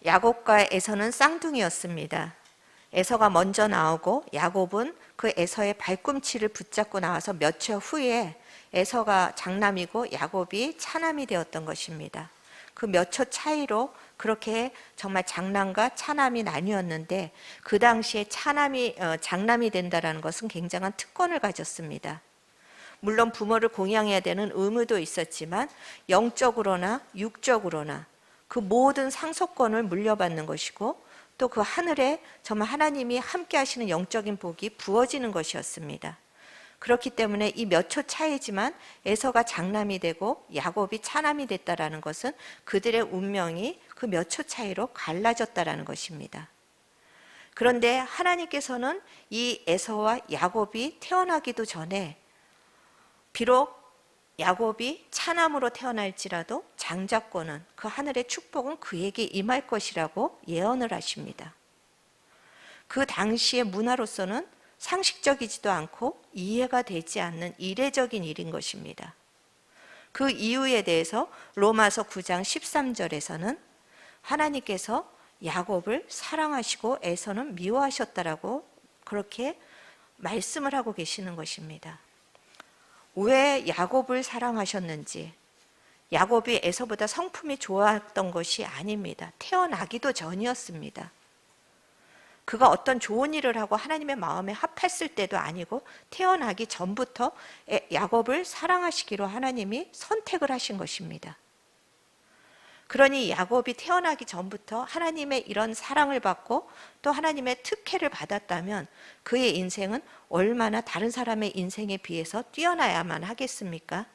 야곱과 에서는 쌍둥이였습니다. 에서가 먼저 나오고 야곱은 그 에서의 발꿈치를 붙잡고 나와서 몇 초 후에 에서가 장남이고 야곱이 차남이 되었던 것입니다. 그 몇 초 차이로 그렇게 정말 장남과 차남이 나뉘었는데, 그 당시에 장남이 된다는 것은 굉장한 특권을 가졌습니다. 물론 부모를 공양해야 되는 의무도 있었지만 영적으로나 육적으로나 그 모든 상속권을 물려받는 것이고, 또 그 하늘에 정말 하나님이 함께 하시는 영적인 복이 부어지는 것이었습니다. 그렇기 때문에 이 몇 초 차이지만 에서가 장남이 되고 야곱이 차남이 됐다라는 것은 그들의 운명이 그 몇 초 차이로 갈라졌다라는 것입니다. 그런데 하나님께서는 이 에서와 야곱이 태어나기도 전에, 비록 야곱이 차남으로 태어날지라도 장자권은, 그 하늘의 축복은 그에게 임할 것이라고 예언을 하십니다. 그 당시의 문화로서는 상식적이지도 않고 이해가 되지 않는 이례적인 일인 것입니다. 그 이유에 대해서 로마서 9장 13절에서는 하나님께서 야곱을 사랑하시고 에서는 미워하셨다라고 그렇게 말씀을 하고 계시는 것입니다. 왜 야곱을 사랑하셨는지, 야곱이 에서보다 성품이 좋았던 것이 아닙니다. 태어나기도 전이었습니다. 그가 어떤 좋은 일을 하고 하나님의 마음에 합했을 때도 아니고 태어나기 전부터 야곱을 사랑하시기로 하나님이 선택을 하신 것입니다. 그러니 야곱이 태어나기 전부터 하나님의 이런 사랑을 받고 또 하나님의 특혜를 받았다면 그의 인생은 얼마나 다른 사람의 인생에 비해서 뛰어나야만 하겠습니까?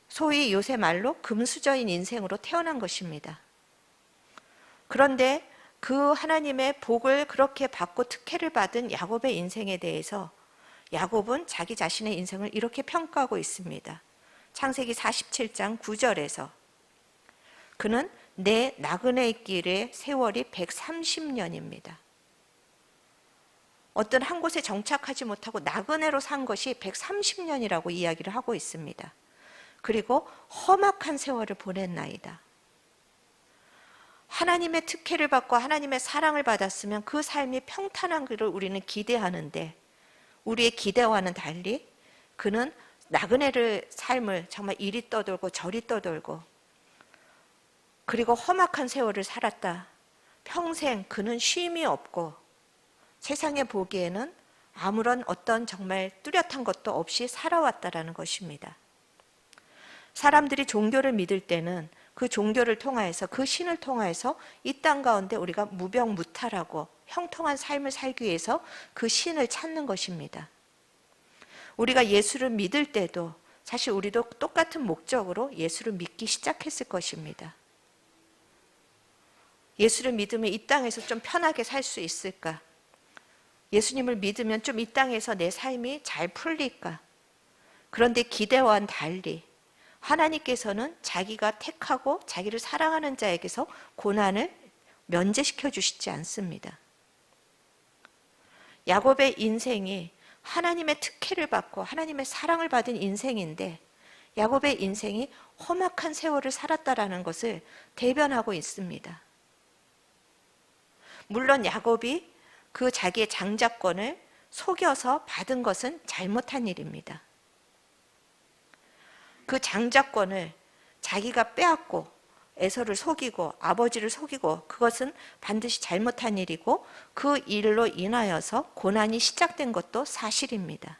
소위 요새 말로 금수저인 인생으로 태어난 것입니다. 그런데 그 하나님의 복을 그렇게 받고 특혜를 받은 야곱의 인생에 대해서 야곱은 자기 자신의 인생을 이렇게 평가하고 있습니다. 창세기 47장 9절에서 그는 내 나그네 길의 세월이 130년입니다. 어떤 한 곳에 정착하지 못하고 나그네로 산 것이 130년이라고 이야기를 하고 있습니다. 그리고 험악한 세월을 보냈나이다. 하나님의 특혜를 받고 하나님의 사랑을 받았으면 그 삶이 평탄한 것을 우리는 기대하는데, 우리의 기대와는 달리 그는 나그네를 삶을 정말 이리 떠돌고 저리 떠돌고 그리고 험악한 세월을 살았다. 평생 그는 쉼이 없고 세상에 보기에는 아무런 어떤 정말 뚜렷한 것도 없이 살아왔다라는 것입니다. 사람들이 종교를 믿을 때는 그 종교를 통하여서, 그 신을 통하여서 이 땅 가운데 우리가 무병무탈하고 형통한 삶을 살기 위해서 그 신을 찾는 것입니다. 우리가 예수를 믿을 때도 사실 우리도 똑같은 목적으로 예수를 믿기 시작했을 것입니다. 예수를 믿으면 이 땅에서 좀 편하게 살 수 있을까? 예수님을 믿으면 좀 이 땅에서 내 삶이 잘 풀릴까? 그런데 기대와는 달리 하나님께서는 자기가 택하고 자기를 사랑하는 자에게서 고난을 면제시켜 주시지 않습니다. 야곱의 인생이 하나님의 특혜를 받고 하나님의 사랑을 받은 인생인데, 야곱의 인생이 험악한 세월을 살았다라는 것을 대변하고 있습니다. 물론 야곱이 그 자기의 장자권을 속여서 받은 것은 잘못한 일입니다. 그 장자권을 자기가 빼앗고 에서를 속이고 아버지를 속이고, 그것은 반드시 잘못한 일이고 그 일로 인하여서 고난이 시작된 것도 사실입니다.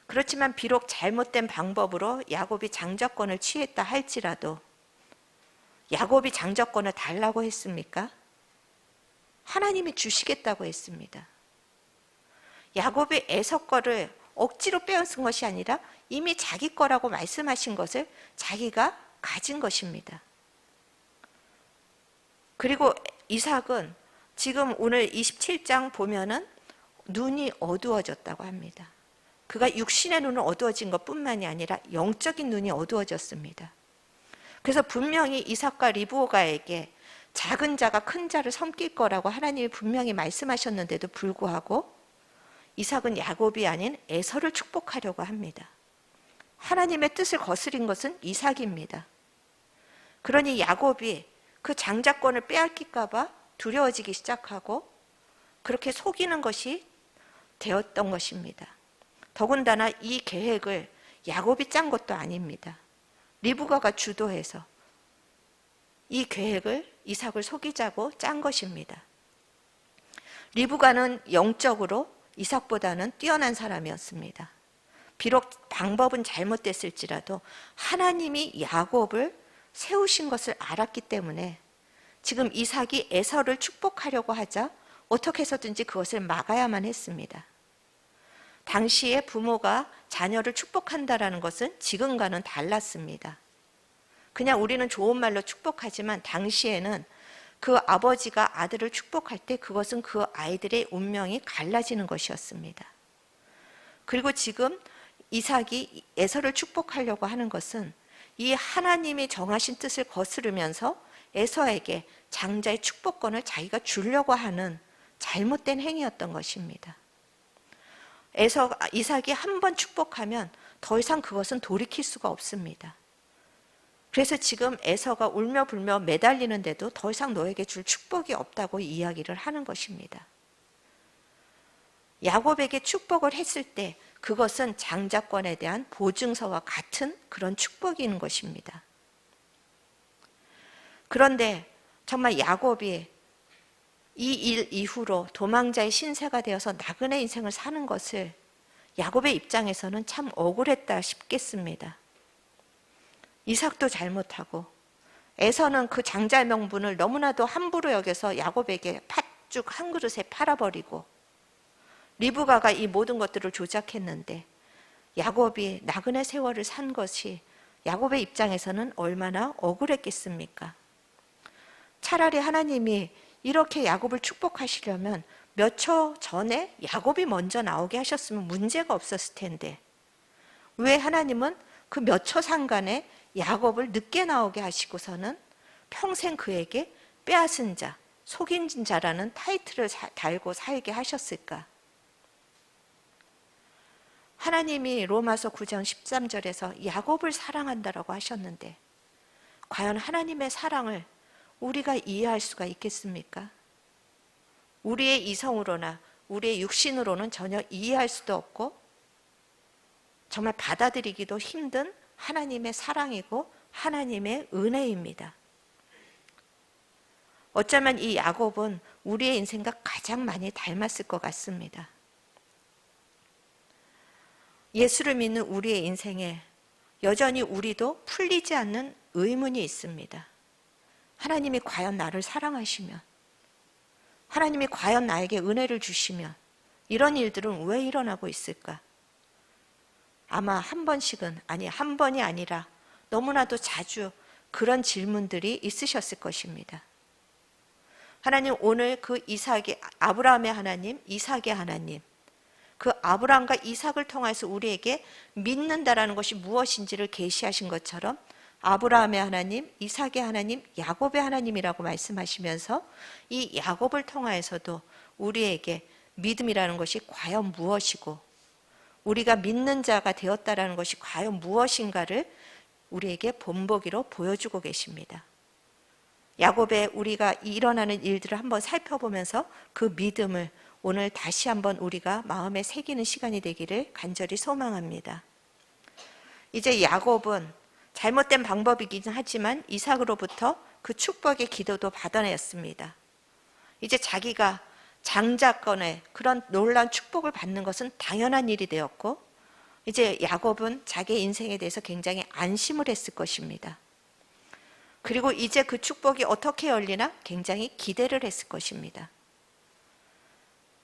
그렇지만 비록 잘못된 방법으로 야곱이 장자권을 취했다 할지라도 야곱이 장자권을 달라고 했습니까? 하나님이 주시겠다고 했습니다. 야곱이 에서 거를 억지로 빼앗은 것이 아니라 이미 자기 거라고 말씀하신 것을 자기가 가진 것입니다. 그리고 이삭은 지금 오늘 27장 보면은 눈이 어두워졌다고 합니다. 그가 육신의 눈은 어두워진 것뿐만이 아니라 영적인 눈이 어두워졌습니다. 그래서 분명히 이삭과 리브가에게 작은 자가 큰 자를 섬길 거라고 하나님이 분명히 말씀하셨는데도 불구하고 이삭은 야곱이 아닌 에서를 축복하려고 합니다. 하나님의 뜻을 거스린 것은 이삭입니다. 그러니 야곱이 그 장자권을 빼앗길까 봐 두려워지기 시작하고 그렇게 속이는 것이 되었던 것입니다. 더군다나 이 계획을 야곱이 짠 것도 아닙니다. 리브가가 주도해서 이 계획을 이삭을 속이자고 짠 것입니다. 리브가는 영적으로 이삭보다는 뛰어난 사람이었습니다. 비록 방법은 잘못됐을지라도 하나님이 야곱을 세우신 것을 알았기 때문에 지금 이삭이 에서를 축복하려고 하자 어떻게 해서든지 그것을 막아야만 했습니다. 당시에 부모가 자녀를 축복한다는 것은 지금과는 달랐습니다. 그냥 우리는 좋은 말로 축복하지만 당시에는 그 아버지가 아들을 축복할 때 그것은 그 아이들의 운명이 갈라지는 것이었습니다. 그리고 지금 이삭이 에서를 축복하려고 하는 것은 이 하나님이 정하신 뜻을 거스르면서 에서에게 장자의 축복권을 자기가 주려고 하는 잘못된 행위였던 것입니다. 이삭이 한 번 축복하면 더 이상 그것은 돌이킬 수가 없습니다. 그래서 지금 에서가 울며 불며 매달리는데도 더 이상 너에게 줄 축복이 없다고 이야기를 하는 것입니다. 야곱에게 축복을 했을 때 그것은 장자권에 대한 보증서와 같은 그런 축복인 것입니다. 그런데 정말 야곱이 이 일 이후로 도망자의 신세가 되어서 나그네 인생을 사는 것을 야곱의 입장에서는 참 억울했다 싶겠습니다. 이삭도 잘못하고 에서는 그 장자의 명분을 너무나도 함부로 여겨서 야곱에게 팥죽 한 그릇에 팔아버리고 리브가가 이 모든 것들을 조작했는데 야곱이 나그네 세월을 산 것이 야곱의 입장에서는 얼마나 억울했겠습니까? 차라리 하나님이 이렇게 야곱을 축복하시려면 몇 초 전에 야곱이 먼저 나오게 하셨으면 문제가 없었을 텐데 왜 하나님은 그 몇 초 상간에 야곱을 늦게 나오게 하시고서는 평생 그에게 빼앗은 자, 속인 자라는 타이틀을 달고 살게 하셨을까? 하나님이 로마서 9장 13절에서 야곱을 사랑한다라고 하셨는데 과연 하나님의 사랑을 우리가 이해할 수가 있겠습니까? 우리의 이성으로나 우리의 육신으로는 전혀 이해할 수도 없고 정말 받아들이기도 힘든 하나님의 사랑이고 하나님의 은혜입니다. 어쩌면 이 야곱은 우리의 인생과 가장 많이 닮았을 것 같습니다. 예수를 믿는 우리의 인생에 여전히 우리도 풀리지 않는 의문이 있습니다. 하나님이 과연 나를 사랑하시면, 하나님이 과연 나에게 은혜를 주시면 이런 일들은 왜 일어나고 있을까? 아마 한 번씩은, 아니 한 번이 아니라 너무나도 자주 그런 질문들이 있으셨을 것입니다. 하나님, 오늘 그 아브라함의 하나님, 이삭의 하나님, 그 아브라함과 이삭을 통해서 우리에게 믿는다라는 것이 무엇인지를 계시하신 것처럼 아브라함의 하나님, 이삭의 하나님, 야곱의 하나님이라고 말씀하시면서 이 야곱을 통하여서도 우리에게 믿음이라는 것이 과연 무엇이고 우리가 믿는 자가 되었다라는 것이 과연 무엇인가를 우리에게 본보기로 보여주고 계십니다. 야곱의 우리가 일어나는 일들을 한번 살펴보면서 그 믿음을 오늘 다시 한번 우리가 마음에 새기는 시간이 되기를 간절히 소망합니다. 이제 야곱은 잘못된 방법이긴 하지만 이삭으로부터 그 축복의 기도도 받아냈습니다. 이제 자기가 장자권의 그런 놀라운 축복을 받는 것은 당연한 일이 되었고 이제 야곱은 자기의 인생에 대해서 굉장히 안심을 했을 것입니다. 그리고 이제 그 축복이 어떻게 열리나 굉장히 기대를 했을 것입니다.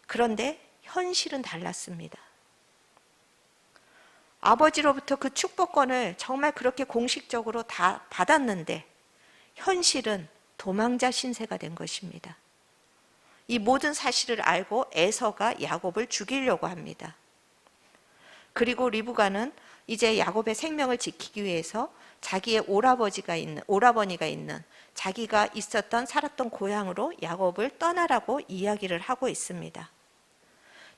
그런데 현실은 달랐습니다. 아버지로부터 그 축복권을 정말 그렇게 공식적으로 다 받았는데 현실은 도망자 신세가 된 것입니다. 이 모든 사실을 알고 에서가 야곱을 죽이려고 합니다. 그리고 리브가는 이제 야곱의 생명을 지키기 위해서 자기의 오라버니가 있는 자기가 살았던 고향으로 야곱을 떠나라고 이야기를 하고 있습니다.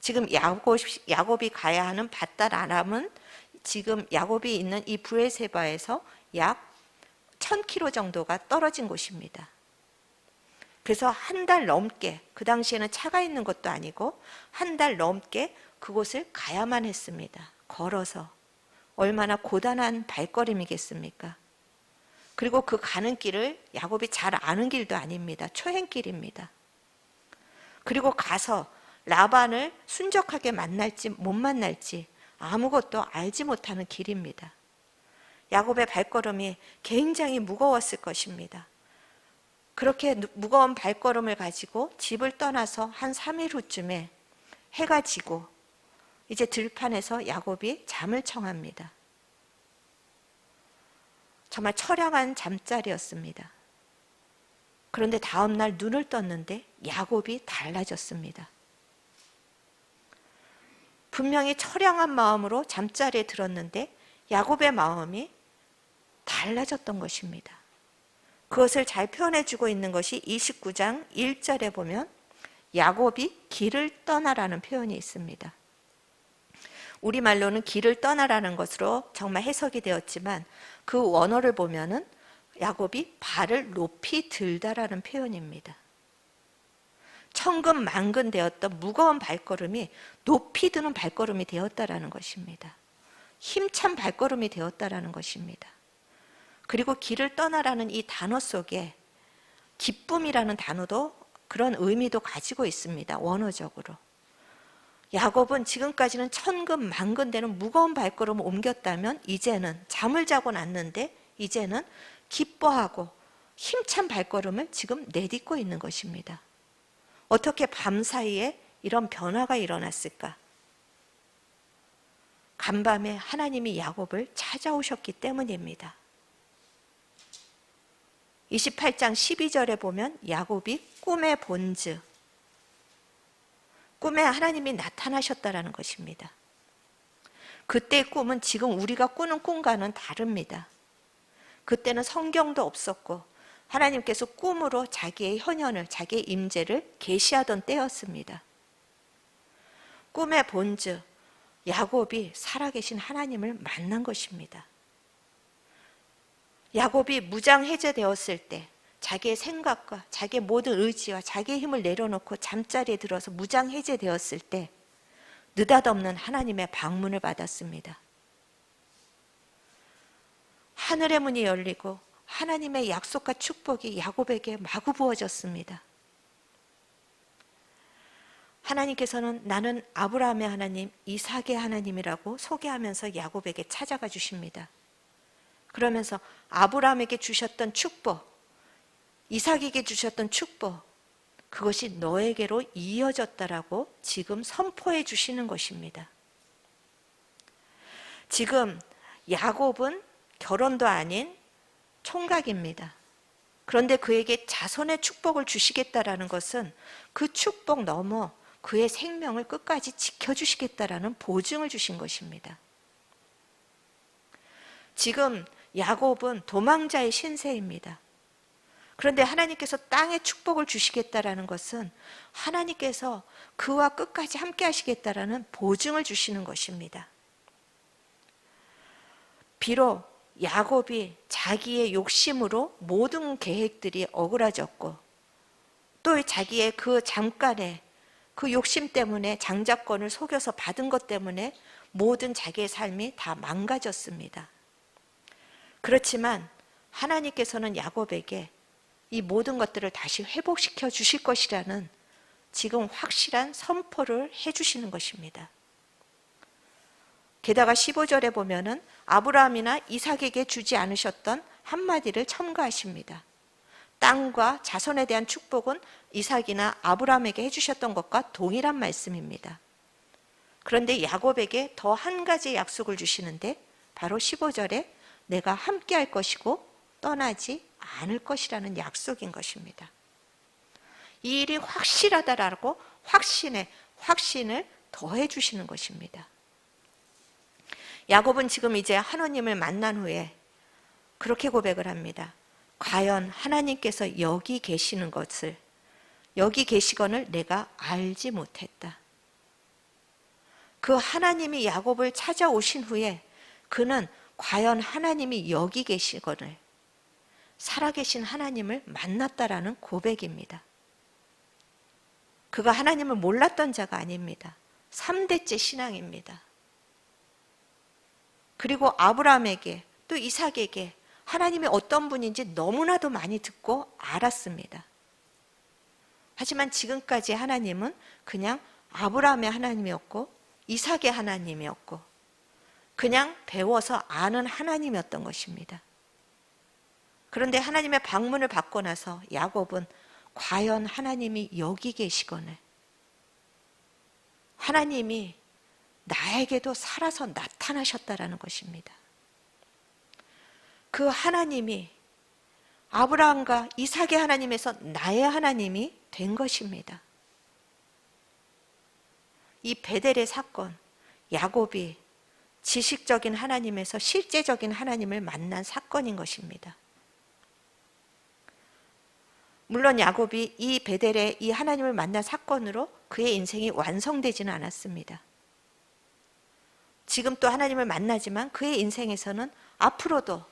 지금 야곱이 가야 하는 밧닷 아람은 지금 야곱이 있는 이 브엘세바에서 약 1000km 정도가 떨어진 곳입니다. 그래서 한 달 넘게, 그 당시에는 차가 있는 것도 아니고 한 달 넘게 그곳을 가야만 했습니다. 걸어서. 얼마나 고단한 발걸음이겠습니까? 그리고 그 가는 길을 야곱이 잘 아는 길도 아닙니다. 초행길입니다. 그리고 가서 라반을 순적하게 만날지 못 만날지 아무것도 알지 못하는 길입니다. 야곱의 발걸음이 굉장히 무거웠을 것입니다. 그렇게 무거운 발걸음을 가지고 집을 떠나서 한 3일 후쯤에 해가 지고 이제 들판에서 야곱이 잠을 청합니다. 정말 처량한 잠자리였습니다. 그런데 다음 날 눈을 떴는데 야곱이 달라졌습니다. 분명히 처량한 마음으로 잠자리에 들었는데 야곱의 마음이 달라졌던 것입니다. 그것을 잘 표현해 주고 있는 것이 29장 1절에 보면 야곱이 길을 떠나라는 표현이 있습니다. 우리말로는 길을 떠나라는 것으로 정말 해석이 되었지만 그 원어를 보면은 야곱이 발을 높이 들다라는 표현입니다. 천근만근 되었던 무거운 발걸음이 높이 드는 발걸음이 되었다라는 것입니다. 힘찬 발걸음이 되었다라는 것입니다. 그리고 길을 떠나라는 이 단어 속에 기쁨이라는 단어도 그런 의미도 가지고 있습니다. 원어적으로. 야곱은 지금까지는 천근만근 되는 무거운 발걸음을 옮겼다면 이제는 잠을 자고 났는데 이제는 기뻐하고 힘찬 발걸음을 지금 내딛고 있는 것입니다. 어떻게 밤사이에 이런 변화가 일어났을까? 간밤에 하나님이 야곱을 찾아오셨기 때문입니다. 28장 12절에 보면 야곱이 꿈에 본즉 꿈에 하나님이 나타나셨다라는 것입니다. 그때의 꿈은 지금 우리가 꾸는 꿈과는 다릅니다. 그때는 성경도 없었고 하나님께서 꿈으로 자기의 현현을, 자기의 임재를 계시하던 때였습니다. 꿈에 본즉 야곱이 살아계신 하나님을 만난 것입니다. 야곱이 무장해제되었을 때 자기의 생각과 자기의 모든 의지와 자기의 힘을 내려놓고 잠자리에 들어서 무장해제되었을 때 느닷없는 하나님의 방문을 받았습니다. 하늘의 문이 열리고 하나님의 약속과 축복이 야곱에게 마구 부어졌습니다. 하나님께서는 나는 아브라함의 하나님, 이삭의 하나님이라고 소개하면서 야곱에게 찾아가 주십니다. 그러면서 아브라함에게 주셨던 축복, 이삭에게 주셨던 축복, 그것이 너에게로 이어졌다라고 지금 선포해 주시는 것입니다. 지금 야곱은 결혼도 아닌 총각입니다. 그런데 그에게 자손의 축복을 주시겠다라는 것은 그 축복 넘어 그의 생명을 끝까지 지켜주시겠다라는 보증을 주신 것입니다. 지금 야곱은 도망자의 신세입니다. 그런데 하나님께서 땅에 축복을 주시겠다라는 것은 하나님께서 그와 끝까지 함께 하시겠다라는 보증을 주시는 것입니다. 비록 야곱이 자기의 욕심으로 모든 계획들이 어그러졌고 또 자기의 그 잠깐의 그 욕심 때문에 장자권을 속여서 받은 것 때문에 모든 자기의 삶이 다 망가졌습니다. 그렇지만 하나님께서는 야곱에게 이 모든 것들을 다시 회복시켜 주실 것이라는 지금 확실한 선포를 해주시는 것입니다. 게다가 15절에 보면은 아브라함이나 이삭에게 주지 않으셨던 한마디를 첨가하십니다. 땅과 자손에 대한 축복은 이삭이나 아브라함에게 해주셨던 것과 동일한 말씀입니다. 그런데 야곱에게 더 한 가지 약속을 주시는데 바로 15절에 내가 함께 할 것이고 떠나지 않을 것이라는 약속인 것입니다. 이 일이 확실하다라고 확신을 더해 주시는 것입니다. 야곱은 지금 이제 하나님을 만난 후에 그렇게 고백을 합니다. 과연 하나님께서 여기 계시는 것을, 여기 계시건을 내가 알지 못했다. 그 하나님이 야곱을 찾아오신 후에 그는 과연 하나님이 여기 계시거늘, 살아계신 하나님을 만났다라는 고백입니다. 그가 하나님을 몰랐던 자가 아닙니다. 3대째 신앙입니다. 그리고 아브라함에게 또 이삭에게 하나님이 어떤 분인지 너무나도 많이 듣고 알았습니다. 하지만 지금까지 하나님은 그냥 아브라함의 하나님이었고 이삭의 하나님이었고 그냥 배워서 아는 하나님이었던 것입니다. 그런데 하나님의 방문을 받고 나서 야곱은 과연 하나님이 여기 계시거늘 하나님이 나에게도 살아서 나타나셨다라는 것입니다. 그 하나님이 아브라함과 이삭의 하나님에서 나의 하나님이 된 것입니다. 이 베델의 사건, 야곱이 지식적인 하나님에서 실제적인 하나님을 만난 사건인 것입니다. 물론 야곱이 이 베델의 이 하나님을 만난 사건으로 그의 인생이 완성되지는 않았습니다. 지금 또 하나님을 만나지만 그의 인생에서는 앞으로도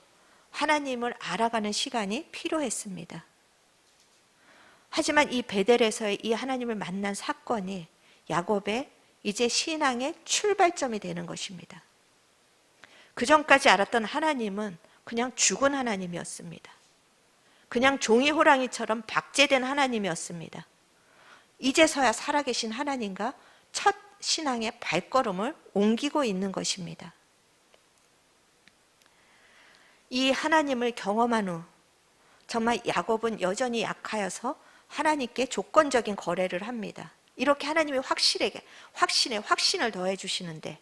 하나님을 알아가는 시간이 필요했습니다. 하지만 이 베델에서의 이 하나님을 만난 사건이 야곱의 이제 신앙의 출발점이 되는 것입니다. 그 전까지 알았던 하나님은 그냥 죽은 하나님이었습니다. 그냥 종이 호랑이처럼 박제된 하나님이었습니다. 이제서야 살아계신 하나님과 첫 신앙의 발걸음을 옮기고 있는 것입니다. 이 하나님을 경험한 후 정말 야곱은 여전히 약하여서 하나님께 조건적인 거래를 합니다. 이렇게 하나님이 확신을 더해 주시는데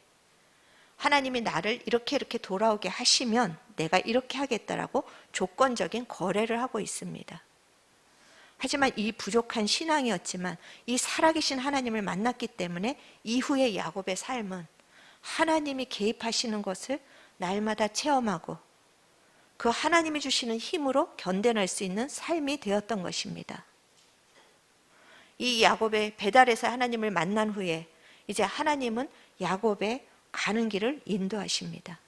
하나님이 나를 이렇게 돌아오게 하시면 내가 이렇게 하겠다라고 조건적인 거래를 하고 있습니다. 하지만 이 부족한 신앙이었지만 이 살아계신 하나님을 만났기 때문에 이후의 야곱의 삶은 하나님이 개입하시는 것을 날마다 체험하고 그 하나님이 주시는 힘으로 견뎌낼 수 있는 삶이 되었던 것입니다. 이 야곱의 베델에서 하나님을 만난 후에 이제 하나님은 야곱의 가는 길을 인도하십니다.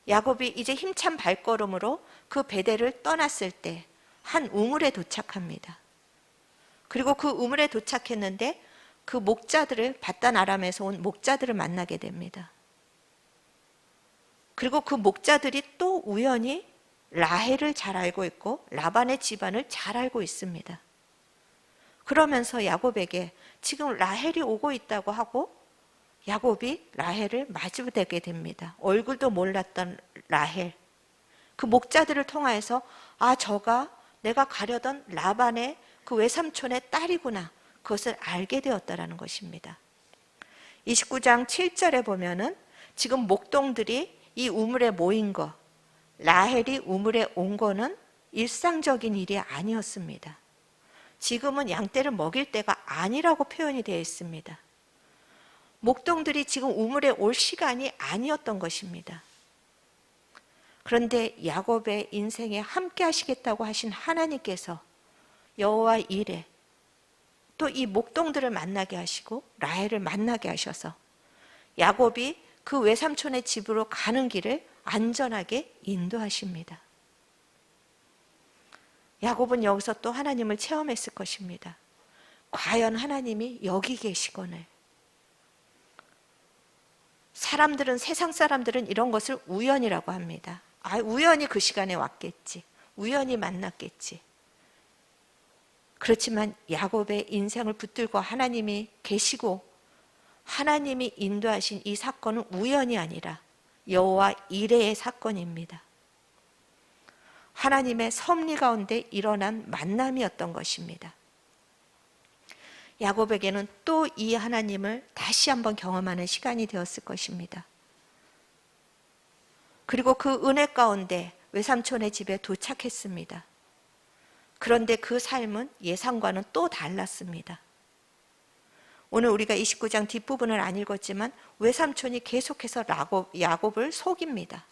야곱이 이제 힘찬 발걸음으로 그 베델을 떠났을 때 한 우물에 도착합니다. 그리고 그 우물에 도착했는데 그 목자들을 바단 아람에서 온 목자들을 만나게 됩니다. 그리고 그 목자들이 또 우연히 라헬을 잘 알고 있고 라반의 집안을 잘 알고 있습니다. 그러면서 야곱에게 지금 라헬이 오고 있다고 하고 야곱이 라헬을 마주대게 됩니다. 얼굴도 몰랐던 라헬. 그 목자들을 통하여서 저가 내가 가려던 라반의 그 외삼촌의 딸이구나. 그것을 알게 되었다라는 것입니다. 29장 7절에 보면은 지금 목동들이 이 우물에 모인 거, 라헬이 우물에 온 거는 일상적인 일이 아니었습니다. 지금은 양떼를 먹일 때가 아니라고 표현이 되어 있습니다. 목동들이 지금 우물에 올 시간이 아니었던 것입니다. 그런데 야곱의 인생에 함께 하시겠다고 하신 하나님께서 여호와 이레 또 이 목동들을 만나게 하시고 라헬을 만나게 하셔서 야곱이 그 외삼촌의 집으로 가는 길을 안전하게 인도하십니다. 야곱은 여기서 또 하나님을 체험했을 것입니다. 과연 하나님이 여기 계시거늘. 세상 사람들은 이런 것을 우연이라고 합니다. 우연히 그 시간에 왔겠지. 우연히 만났겠지. 그렇지만 야곱의 인생을 붙들고 하나님이 계시고 하나님이 인도하신 이 사건은 우연이 아니라 여호와 이레의 사건입니다. 하나님의 섭리 가운데 일어난 만남이었던 것입니다. 야곱에게는 또 이 하나님을 다시 한번 경험하는 시간이 되었을 것입니다. 그리고 그 은혜 가운데 외삼촌의 집에 도착했습니다. 그런데 그 삶은 예상과는 또 달랐습니다. 오늘 우리가 29장 뒷부분을 안 읽었지만 외삼촌이 계속해서 야곱을 속입니다.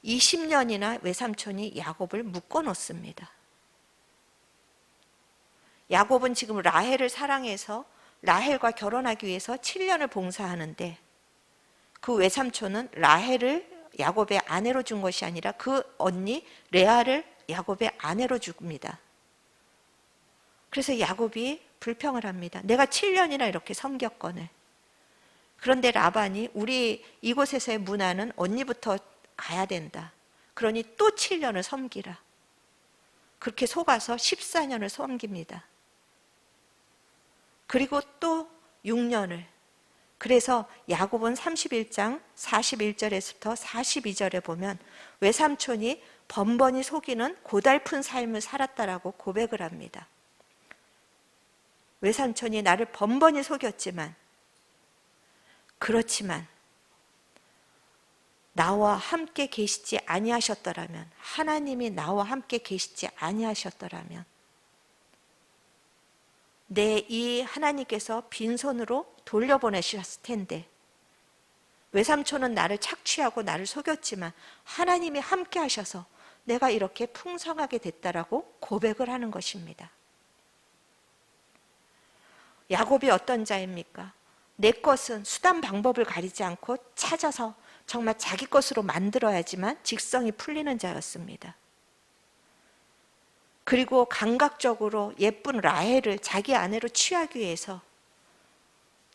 20년이나 외삼촌이 야곱을 묶어놓습니다. 야곱은 지금 라헬을 사랑해서 라헬과 결혼하기 위해서 7년을 봉사하는데 그 외삼촌은 라헬을 야곱의 아내로 준 것이 아니라 그 언니 레아를 야곱의 아내로 줍니다. 그래서 야곱이 불평을 합니다. 내가 7년이나 이렇게 섬겼거늘. 그런데 라반이 우리 이곳에서의 문화는 언니부터 가야 된다. 그러니 또 7년을 섬기라. 그렇게 속아서 14년을 섬깁니다. 그리고 또 6년을. 그래서 야곱은 31장 41절에서부터 42절에 보면 외삼촌이 번번이 속이는 고달픈 삶을 살았다라고 고백을 합니다. 외삼촌이 나를 번번이 속였지만, 그렇지만 나와 함께 계시지 아니하셨더라면, 하나님이 나와 함께 계시지 아니하셨더라면 내 이 하나님께서 빈손으로 돌려보내셨을 텐데, 외삼촌은 나를 착취하고 나를 속였지만 하나님이 함께 하셔서 내가 이렇게 풍성하게 됐다라고 고백을 하는 것입니다. 야곱이 어떤 자입니까? 내 것은 수단 방법을 가리지 않고 찾아서 정말 자기 것으로 만들어야지만 직성이 풀리는 자였습니다. 그리고 감각적으로 예쁜 라헬을 자기 아내로 취하기 위해서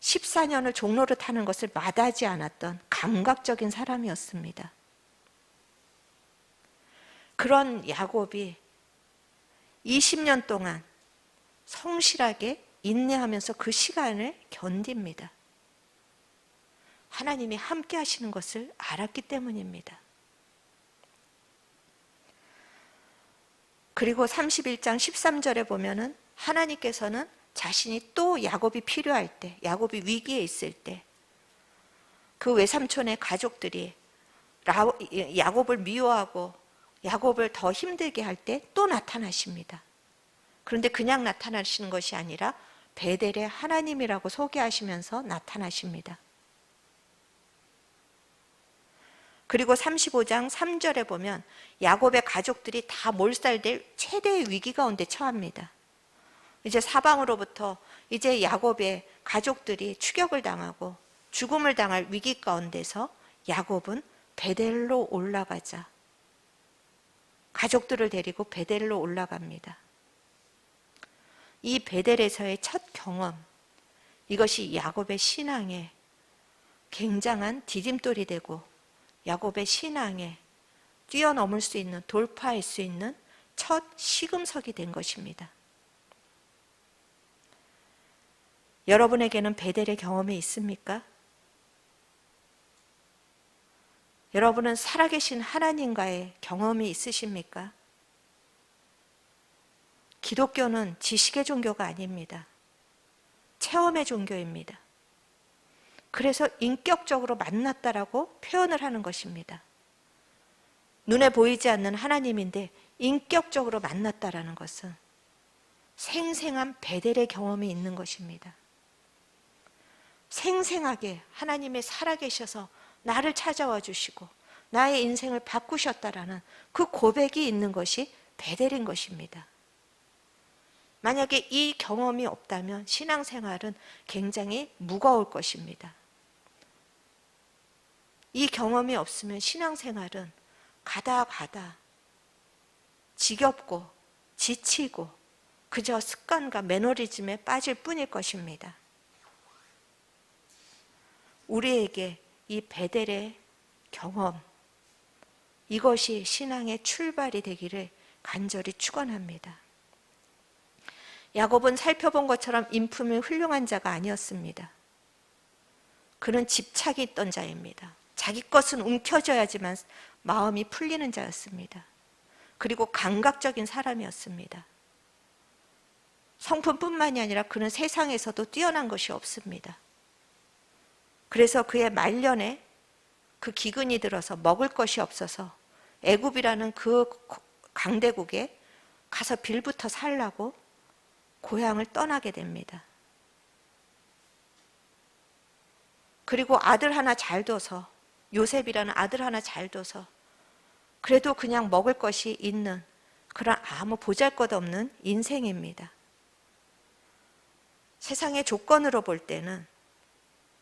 14년을 종로를 타는 것을 마다하지 않았던 감각적인 사람이었습니다. 그런 야곱이 20년 동안 성실하게 인내하면서 그 시간을 견딥니다. 하나님이 함께 하시는 것을 알았기 때문입니다. 그리고 31장 13절에 보면은 하나님께서는 자신이 또 야곱이 필요할 때, 야곱이 위기에 있을 때, 그 외삼촌의 가족들이 야곱을 미워하고 야곱을 더 힘들게 할 때 또 나타나십니다. 그런데 그냥 나타나시는 것이 아니라 베델의 하나님이라고 소개하시면서 나타나십니다. 그리고 35장 3절에 보면 야곱의 가족들이 다 몰살될 최대의 위기 가운데 처합니다. 이제 사방으로부터 이제 야곱의 가족들이 추격을 당하고 죽음을 당할 위기 가운데서 야곱은 베델로 올라가자. 가족들을 데리고 베델로 올라갑니다. 이 베델에서의 첫 경험, 이것이 야곱의 신앙에 굉장한 디딤돌이 되고 야곱의 신앙에 뛰어넘을 수 있는, 돌파할 수 있는 첫 시금석이 된 것입니다. 여러분에게는 베델의 경험이 있습니까? 여러분은 살아계신 하나님과의 경험이 있으십니까? 기독교는 지식의 종교가 아닙니다. 체험의 종교입니다. 그래서 인격적으로 만났다라고 표현을 하는 것입니다. 눈에 보이지 않는 하나님인데 인격적으로 만났다라는 것은 생생한 베델의 경험이 있는 것입니다. 생생하게 하나님이 살아계셔서 나를 찾아와 주시고 나의 인생을 바꾸셨다라는 그 고백이 있는 것이 베델인 것입니다. 만약에 이 경험이 없다면 신앙생활은 굉장히 무거울 것입니다. 이 경험이 없으면 신앙생활은 가다 지겹고 지치고 그저 습관과 매너리즘에 빠질 뿐일 것입니다. 우리에게 이 베델의 경험, 이것이 신앙의 출발이 되기를 간절히 축원합니다. 야곱은 살펴본 것처럼 인품이 훌륭한 자가 아니었습니다. 그는 집착이 있던 자입니다. 자기 것은 움켜져야지만 마음이 풀리는 자였습니다. 그리고 감각적인 사람이었습니다. 성품뿐만이 아니라 그는 세상에서도 뛰어난 것이 없습니다. 그래서 그의 말년에 그 기근이 들어서 먹을 것이 없어서 애굽이라는 그 강대국에 가서 빌부터 살라고 고향을 떠나게 됩니다. 그리고 아들 하나 잘 둬서, 요셉이라는 아들 하나 잘 둬서 그래도 그냥 먹을 것이 있는 그런 아무 보잘것없는 인생입니다. 세상의 조건으로 볼 때는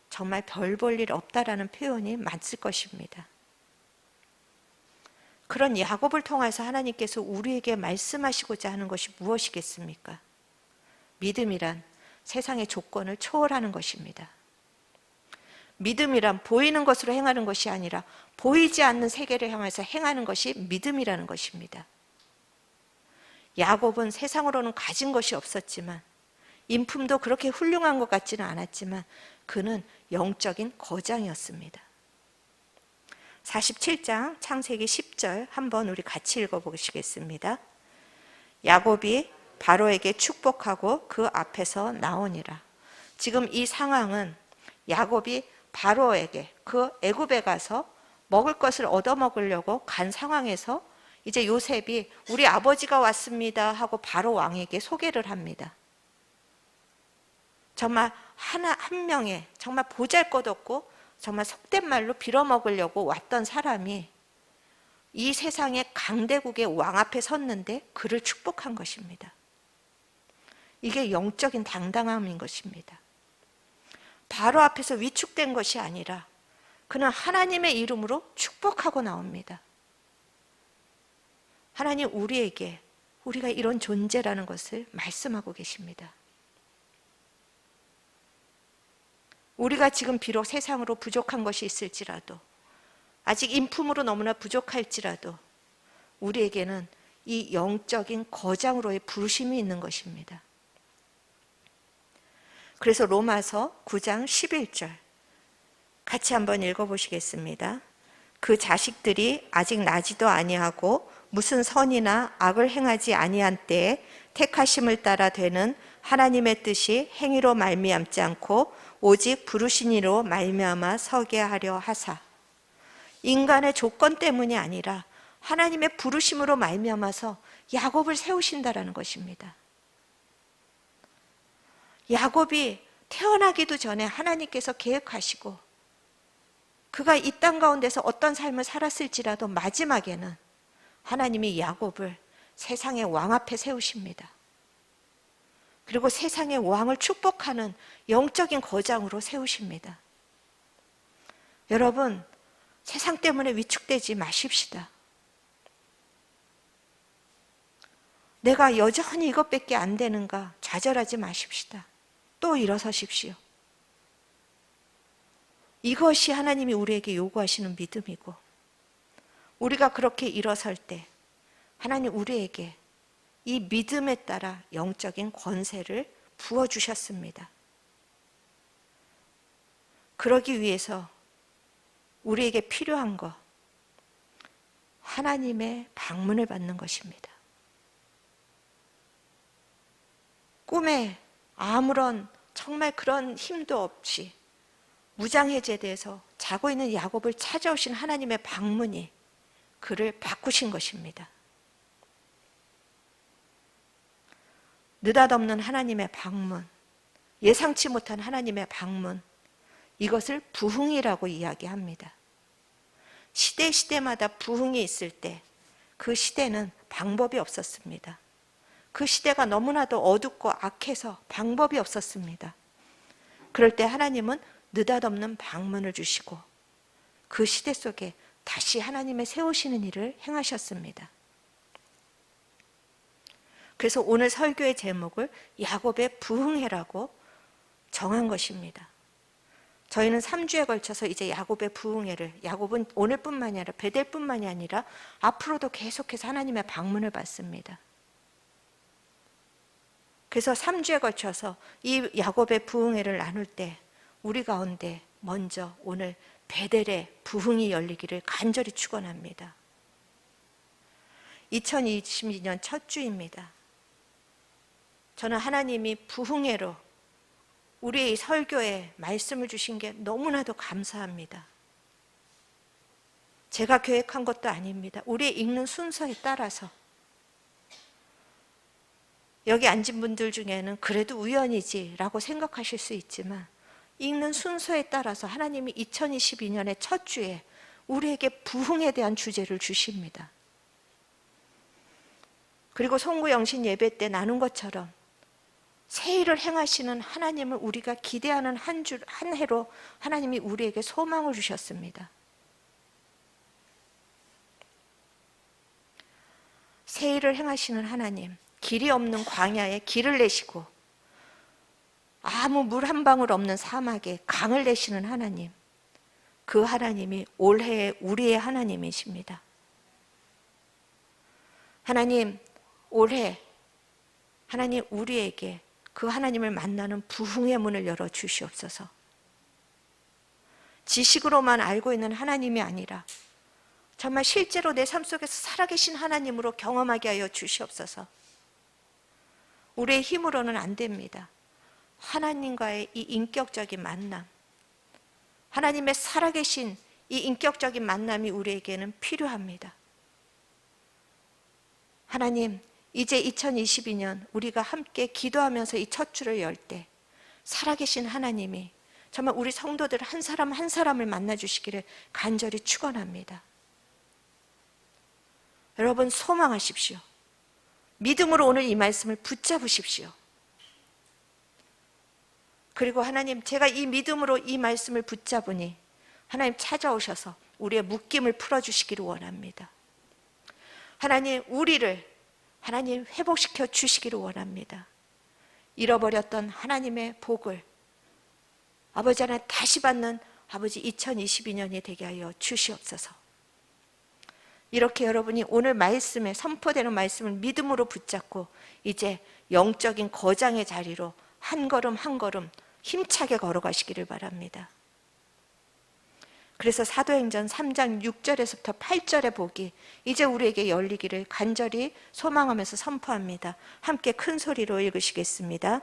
정말 별 볼 일 없다라는 표현이 맞을 것입니다. 그런 야곱을 통해서 하나님께서 우리에게 말씀하시고자 하는 것이 무엇이겠습니까? 믿음이란 세상의 조건을 초월하는 것입니다. 믿음이란 보이는 것으로 행하는 것이 아니라 보이지 않는 세계를 향해서 행하는 것이 믿음이라는 것입니다. 야곱은 세상으로는 가진 것이 없었지만, 인품도 그렇게 훌륭한 것 같지는 않았지만 그는 영적인 거장이었습니다. 47장 창세기 10절 한번 우리 같이 읽어보시겠습니다. 야곱이 바로에게 축복하고 그 앞에서 나오니라. 지금 이 상황은 야곱이 바로에게 그 애굽에 가서 먹을 것을 얻어먹으려고 간 상황에서 이제 요셉이 우리 아버지가 왔습니다 하고 바로 왕에게 소개를 합니다. 정말 한 명의 정말 보잘것없고 정말 속된 말로 빌어먹으려고 왔던 사람이 이 세상의 강대국의 왕 앞에 섰는데 그를 축복한 것입니다. 이게 영적인 당당함인 것입니다. 바로 앞에서 위축된 것이 아니라 그는 하나님의 이름으로 축복하고 나옵니다. 하나님 우리에게 우리가 이런 존재라는 것을 말씀하고 계십니다. 우리가 지금 비록 세상으로 부족한 것이 있을지라도, 아직 인품으로 너무나 부족할지라도 우리에게는 이 영적인 거장으로의 부르심이 있는 것입니다. 그래서 로마서 9장 11절 같이 한번 읽어보시겠습니다. 그 자식들이 아직 나지도 아니하고 무슨 선이나 악을 행하지 아니한 때에 택하심을 따라 되는 하나님의 뜻이 행위로 말미암지 않고 오직 부르신 이로 말미암아 서게 하려 하사. 인간의 조건 때문이 아니라 하나님의 부르심으로 말미암아서 야곱을 세우신다라는 것입니다. 야곱이 태어나기도 전에 하나님께서 계획하시고 그가 이 땅 가운데서 어떤 삶을 살았을지라도 마지막에는 하나님이 야곱을 세상의 왕 앞에 세우십니다. 그리고 세상의 왕을 축복하는 영적인 거장으로 세우십니다. 여러분, 세상 때문에 위축되지 마십시다. 내가 여전히 이것밖에 안 되는가 좌절하지 마십시다. 또 일어서십시오. 이것이 하나님이 우리에게 요구하시는 믿음이고, 우리가 그렇게 일어설 때 하나님 우리에게 이 믿음에 따라 영적인 권세를 부어주셨습니다. 그러기 위해서 우리에게 필요한 것, 하나님의 방문을 받는 것입니다. 꿈에 아무런 정말 그런 힘도 없이 무장해제돼서 자고 있는 야곱을 찾아오신 하나님의 방문이 그를 바꾸신 것입니다. 느닷없는 하나님의 방문, 예상치 못한 하나님의 방문, 이것을 부흥이라고 이야기합니다. 시대마다 부흥이 있을 때 그 시대는 방법이 없었습니다. 그 시대가 너무나도 어둡고 악해서 방법이 없었습니다. 그럴 때 하나님은 느닷없는 방문을 주시고 그 시대 속에 다시 하나님의 세우시는 일을 행하셨습니다. 그래서 오늘 설교의 제목을 야곱의 부흥회라고 정한 것입니다. 저희는 3주에 걸쳐서 이제 야곱의 부흥회를, 야곱은 오늘뿐만이 아니라 베델뿐만이 아니라 앞으로도 계속해서 하나님의 방문을 받습니다. 그래서 3주에 걸쳐서 이 야곱의 부흥회를 나눌 때 우리 가운데 먼저 오늘 베델의 부흥이 열리기를 간절히 축원합니다. 2022년 첫 주입니다. 저는 하나님이 부흥회로 우리의 설교에 말씀을 주신 게 너무나도 감사합니다. 제가 계획한 것도 아닙니다. 우리의 읽는 순서에 따라서. 여기 앉은 분들 중에는 그래도 우연이지라고 생각하실 수 있지만 읽는 순서에 따라서 하나님이 2022년의 첫 주에 우리에게 부흥에 대한 주제를 주십니다. 그리고 송구영신 예배 때 나눈 것처럼 새 일을 행하시는 하나님을 우리가 기대하는 한 해로 하나님이 우리에게 소망을 주셨습니다. 새 일을 행하시는 하나님, 길이 없는 광야에 길을 내시고 아무 물 한 방울 없는 사막에 강을 내시는 하나님, 그 하나님이 올해 우리의 하나님이십니다. 하나님, 올해 하나님 우리에게 그 하나님을 만나는 부흥의 문을 열어 주시옵소서. 지식으로만 알고 있는 하나님이 아니라 정말 실제로 내 삶 속에서 살아계신 하나님으로 경험하게 하여 주시옵소서. 우리의 힘으로는 안 됩니다. 하나님과의 이 인격적인 만남, 하나님의 살아계신 이 인격적인 만남이 우리에게는 필요합니다. 하나님, 이제 2022년 우리가 함께 기도하면서 이 첫 주를 열 때 살아계신 하나님이 정말 우리 성도들 한 사람 한 사람을 만나주시기를 간절히 축원합니다. 여러분, 소망하십시오. 믿음으로 오늘 이 말씀을 붙잡으십시오. 그리고 하나님, 제가 이 믿음으로 이 말씀을 붙잡으니 하나님 찾아오셔서 우리의 묶임을 풀어주시기를 원합니다. 하나님, 우리를 하나님 회복시켜 주시기를 원합니다. 잃어버렸던 하나님의 복을 아버지 하나 다시 받는 아버지 2022년이 되게 하여 주시옵소서. 이렇게 여러분이 오늘 말씀에 선포되는 말씀을 믿음으로 붙잡고 이제 영적인 거장의 자리로 한 걸음 한 걸음 힘차게 걸어가시기를 바랍니다. 그래서 사도행전 3장 6절에서부터 8절의 복이 이제 우리에게 열리기를 간절히 소망하면서 선포합니다. 함께 큰 소리로 읽으시겠습니다.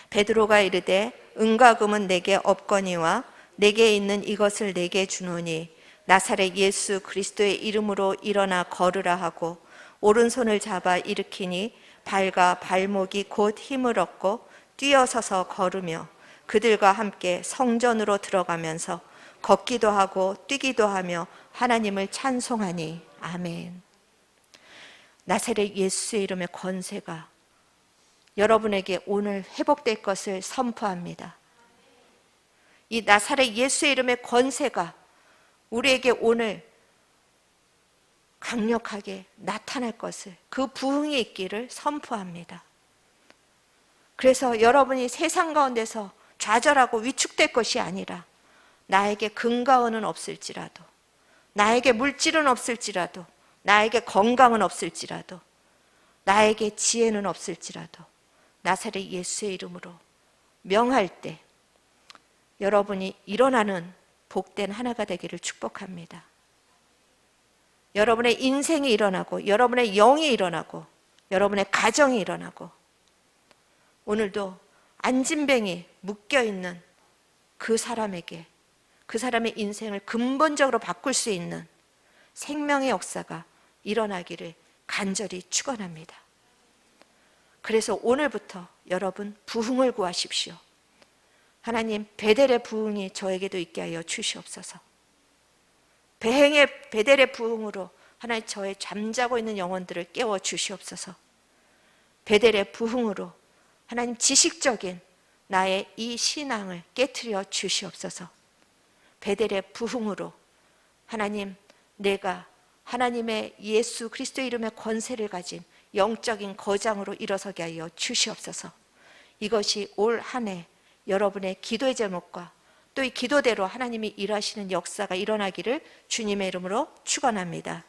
베드로가 이르되 은과 금은 내게 없거니와 내게 있는 이것을 내게 주노니 나사렛 예수 그리스도의 이름으로 일어나 걸으라 하고 오른손을 잡아 일으키니 발과 발목이 곧 힘을 얻고 뛰어서서 걸으며 그들과 함께 성전으로 들어가면서 걷기도 하고 뛰기도 하며 하나님을 찬송하니 아멘. 나사렛 예수의 이름의 권세가 여러분에게 오늘 회복될 것을 선포합니다. 이 나사렛 예수의 이름의 권세가 우리에게 오늘 강력하게 나타날 것을, 그 부흥이 있기를 선포합니다. 그래서 여러분이 세상 가운데서 좌절하고 위축될 것이 아니라 나에게 근가원은 없을지라도, 나에게 물질은 없을지라도, 나에게 건강은 없을지라도, 나에게 지혜는 없을지라도 나사렛 예수의 이름으로 명할 때 여러분이 일어나는 복된 하나가 되기를 축복합니다. 여러분의 인생이 일어나고 여러분의 영이 일어나고 여러분의 가정이 일어나고 오늘도 안진뱅이 묶여있는 그 사람에게 그 사람의 인생을 근본적으로 바꿀 수 있는 생명의 역사가 일어나기를 간절히 축원합니다. 그래서 오늘부터 여러분 부흥을 구하십시오. 하나님, 베델의 부흥이 저에게도 있게 하여 주시옵소서. 베델의 부흥으로 하나님 저의 잠자고 있는 영혼들을 깨워 주시옵소서. 베델의 부흥으로 하나님 지식적인 나의 이 신앙을 깨트려 주시옵소서. 베델의 부흥으로 하나님, 내가 하나님의 예수 그리스도의 이름의 권세를 가진 영적인 거장으로 일어서게 하여 주시옵소서. 이것이 올 한 해 여러분의 기도의 제목과 또 이 기도대로 하나님이 일하시는 역사가 일어나기를 주님의 이름으로 축원합니다.